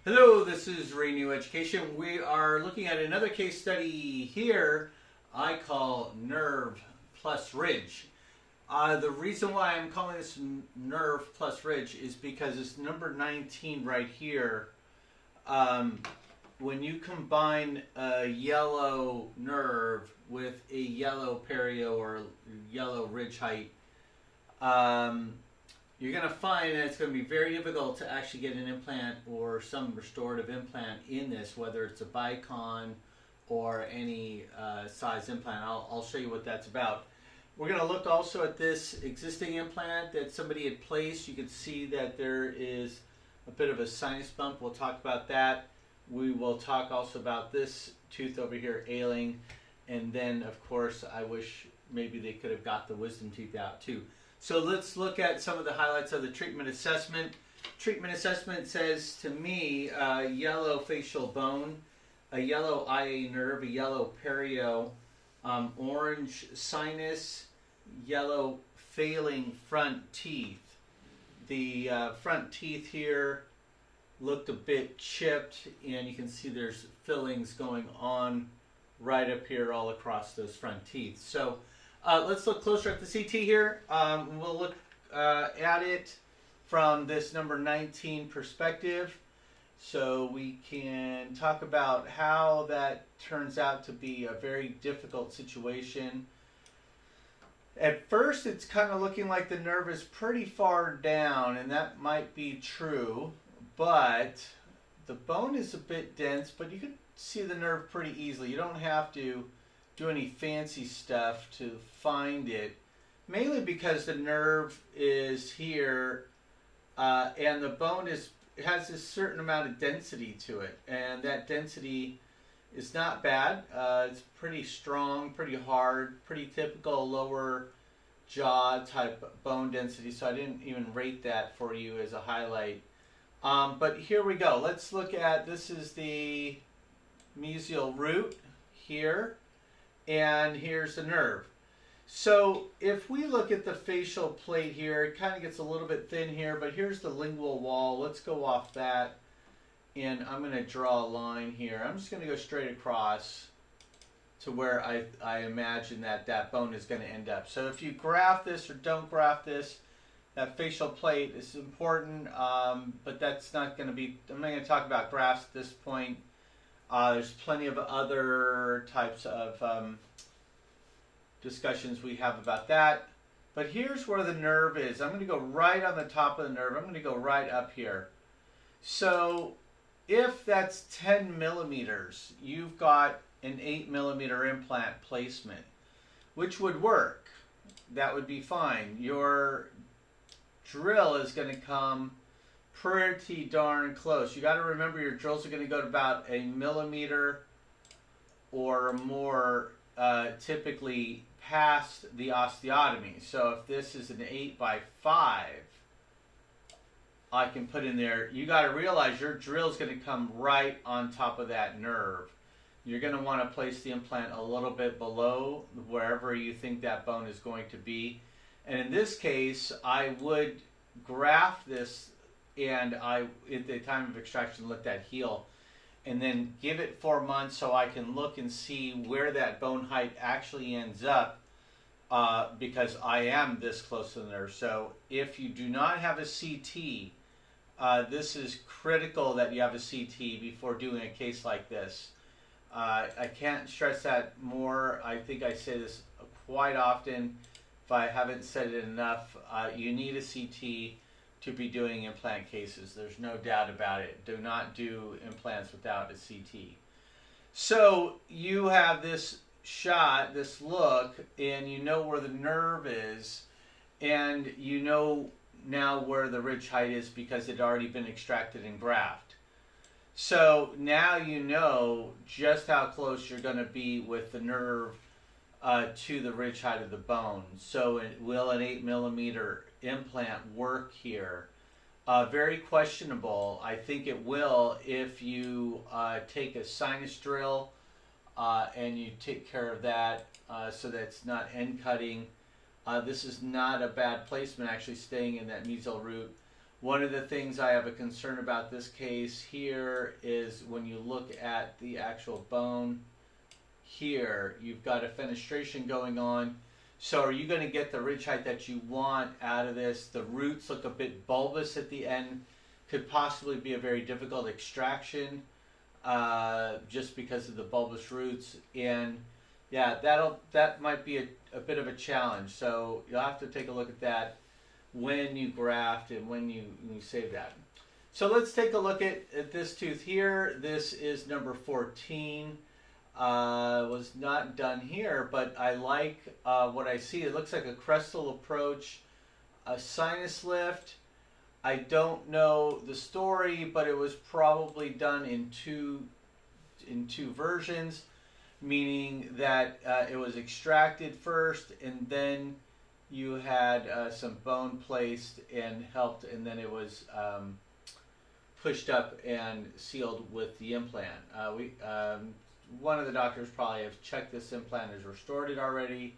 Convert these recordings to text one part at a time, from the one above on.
Hello, this is Renew Education. We are looking at another case study here I call nerve plus ridge. The reason why I'm calling this nerve plus ridge is because it's number 19 right here. When you combine a yellow nerve with a yellow perio or yellow ridge height, you're going to find that it's going to be very difficult to actually get an implant or some restorative implant in this, whether it's a bicon or any size implant. I'll show you what that's about. We're going to look also at this existing implant that somebody had placed. You can see that there is a bit of a sinus bump. We'll talk about that. We will talk also about this tooth over here ailing. And then, of course, I wish maybe they could have got the wisdom teeth out too. So let's look at some of the highlights of the treatment assessment. Treatment assessment says to me yellow facial bone, a yellow IA nerve, a yellow perio, orange sinus, yellow failing front teeth. The front teeth here looked a bit chipped, and you can see there's fillings going on right up here all across those front teeth. So let's look closer at the CT here. We'll look at it from this number 19 perspective, so we can talk about how that turns out to be a very difficult situation. At first, it's kind of looking like the nerve is pretty far down, and that might be true, but the bone is a bit dense, but you can see the nerve pretty easily. You don't have to do any fancy stuff to find it, mainly because the nerve is here and the bone has a certain amount of density to it, and that density is not bad. It's pretty strong, pretty hard, pretty typical lower jaw type bone density, so I didn't even rate that for you as a highlight. But here we go. Let's look at, this is the mesial root here, and here's the nerve. So if we look at the facial plate here, it kind of gets a little bit thin here, but here's the lingual wall. Let's go off that, and I'm going to draw a line here. I'm just going to go straight across to where I imagine that bone is going to end up. So if you graft this or don't graft this, that facial plate is important, but that's not going to be, I'm not going to talk about grafts at this point. There's plenty of other types of discussions we have about that. But here's where the nerve is. I'm going to go right on the top of the nerve. I'm going to go right up here. So if that's 10 millimeters, you've got an 8 millimeter implant placement, which would work. That would be fine. Your drill is going to come pretty darn close. You got to remember your drills are going to go to about a millimeter or more, typically past the osteotomy. So if this is an 8x5, I can put in there. You got to realize your drill is going to come right on top of that nerve. You're going to want to place the implant a little bit below wherever you think that bone is going to be. And in this case, I would graft this, and I, at the time of extraction, let that heal, and then give it 4 months so I can look and see where that bone height actually ends up, because I am this close to the nerve. So if you do not have a CT, this is critical that you have a CT before doing a case like this. I can't stress that more. I think I say this quite often. If I haven't said it enough, you need a CT to be doing implant cases. There's no doubt about it. Do not do implants without a CT. So you have this shot, this look, and you know where the nerve is, and you know now where the ridge height is because it had already been extracted and grafted. So now you know just how close you're going to be with the nerve to the ridge height of the bone. So will an 8 millimeter implant work here? Very questionable. I think it will if you take a sinus drill and you take care of that so that's not end cutting. This is not a bad placement, actually staying in that mesial root. One of the things I have a concern about this case here is when you look at the actual bone here, you've got a fenestration going on. So are you going to get the ridge height that you want out of this? The roots look a bit bulbous at the end. Could possibly be a very difficult extraction just because of the bulbous roots. And yeah, that might be a bit of a challenge. So you'll have to take a look at that when you graft and when you save that. So let's take a look at this tooth here. This is number 14. Was not done here, but I like what I see. It looks like a crestal approach, a sinus lift. I don't know the story, but it was probably done in two versions, meaning that it was extracted first and then you had some bone placed and helped, and then it was pushed up and sealed with the implant. One of the doctors probably have checked this implant as restored it already,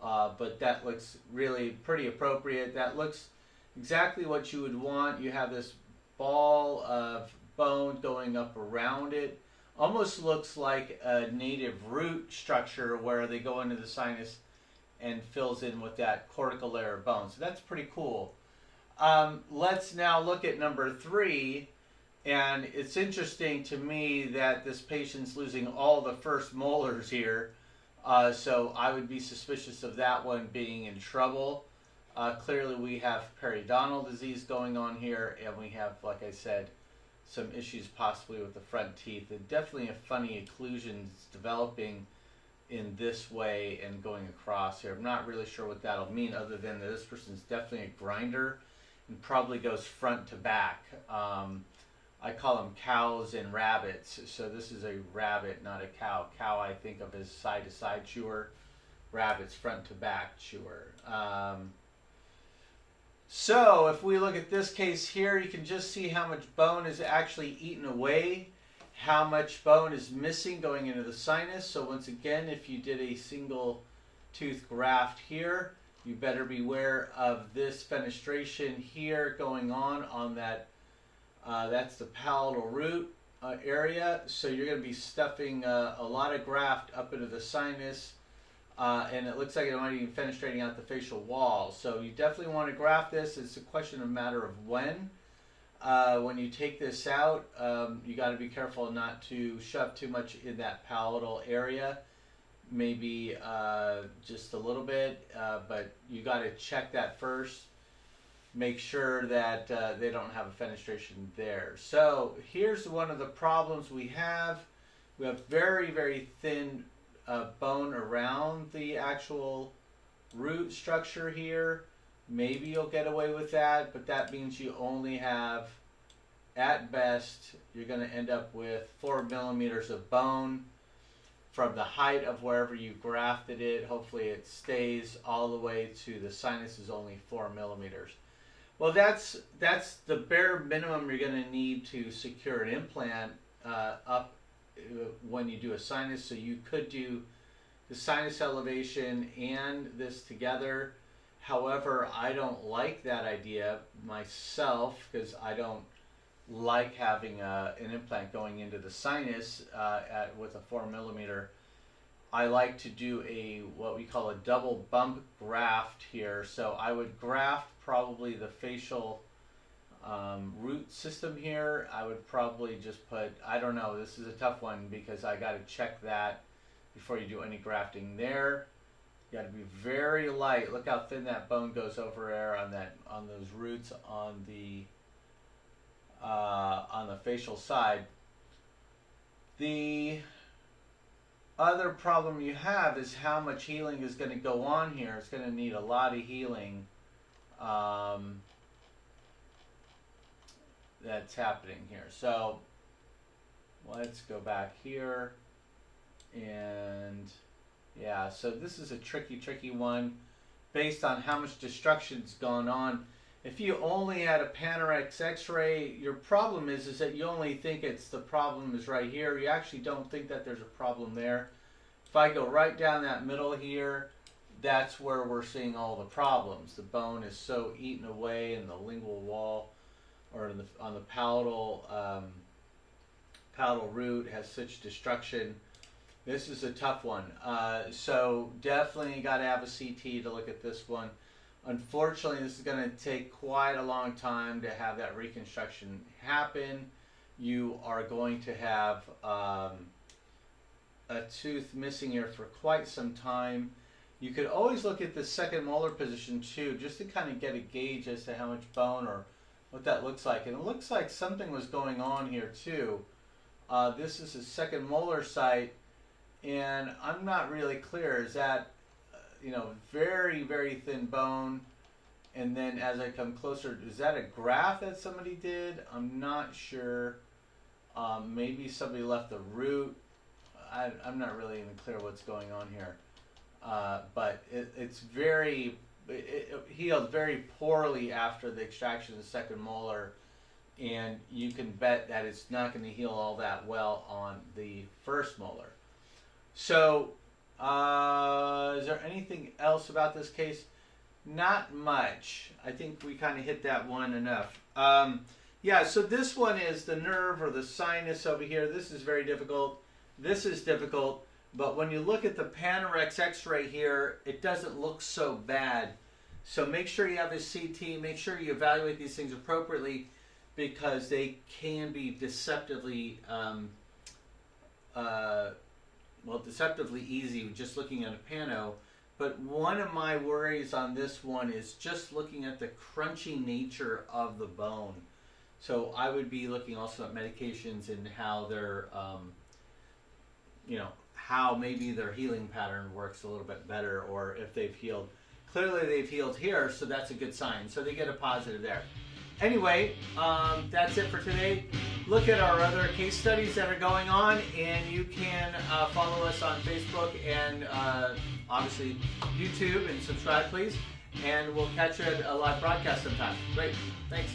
but that looks really pretty appropriate. That looks exactly what you would want. You have this ball of bone going up around it. Almost looks like a native root structure where they go into the sinus and fills in with that cortical layer of bone. So that's pretty cool. Let's now look at number 3. And it's interesting to me that this patient's losing all the first molars here. So I would be suspicious of that one being in trouble. Clearly we have periodontal disease going on here, and we have, like I said, some issues possibly with the front teeth. And definitely a funny occlusion developing in this way and going across here. I'm not really sure what that'll mean, other than that this person's definitely a grinder and probably goes front to back. I call them cows and rabbits. So this is a rabbit, not a cow. Cow I think of as side to side chewer. Rabbit's front to back chewer. So if we look at this case here, you can just see how much bone is actually eaten away, how much bone is missing going into the sinus. So once again, if you did a single tooth graft here, you better beware of this fenestration here going on that. That's the palatal root area. So you're going to be stuffing a lot of graft up into the sinus. And it looks like it might be fenestrating out the facial wall. So you definitely want to graft this. It's a question of matter of when. When you take this out, you got to be careful not to shove too much in that palatal area. Maybe just a little bit, but you got to check that first. Make sure that they don't have a fenestration there. So here's one of the problems we have. We have very, very thin bone around the actual root structure here. Maybe you'll get away with that, but that means you only have, at best, you're going to end up with 4 millimeters of bone from the height of wherever you grafted it. Hopefully it stays all the way to the sinus is only 4 millimeters. Well, that's the bare minimum you're going to need to secure an implant up when you do a sinus. So you could do the sinus elevation and this together. However, I don't like that idea myself because I don't like having an implant going into the sinus with a 4 millimeter. I like to do what we call a double bump graft here. So I would graft probably the facial root system here. I would probably just put, I don't know, this is a tough one because I got to check that before you do any grafting there. You got to be very light. Look how thin that bone goes over there on those roots on the facial side. The other problem you have is how much healing is going to go on here. It's going to need a lot of healing that's happening here. So let's go back here, and yeah, so this is a tricky one based on how much destruction's gone on. If you only had a Panorex x-ray, your problem is that you only think the problem is right here. You actually don't think that there's a problem there. If I go right down that middle here, that's where we're seeing all the problems. The bone is so eaten away in the lingual wall. or on the palatal palatal root has such destruction. This is a tough one. So definitely got to have a CT to look at this one. Unfortunately, this is going to take quite a long time to have that reconstruction happen. You are going to have a tooth missing here for quite some time. You could always look at the second molar position too, just to kind of get a gauge as to how much bone or what that looks like. And it looks like something was going on here too. This is the second molar site, and I'm not really clear. Is that, very, very thin bone? And then as I come closer, is that a graft that somebody did? I'm not sure. Maybe somebody left the root. I'm not really even clear what's going on here. But it healed very poorly after the extraction of the second molar, and you can bet that it's not going to heal all that well on the first molar. So, is there anything else about this case? Not much. I think we kind of hit that one enough. Yeah, so this one is the nerve or the sinus over here. This is very difficult. This is difficult. But when you look at the Panorex x-ray here, it doesn't look so bad. So make sure you have a CT. Make sure you evaluate these things appropriately, because they can be deceptively, deceptively easy just looking at a pano. But one of my worries on this one is just looking at the crunchy nature of the bone. So I would be looking also at medications and how they're, how maybe their healing pattern works a little bit better, or if they've healed. Clearly they've healed here, so that's a good sign. So they get a positive there. Anyway, that's it for today. Look at our other case studies that are going on, and you can follow us on Facebook and obviously YouTube, and subscribe please. And we'll catch you at a live broadcast sometime. Great, thanks.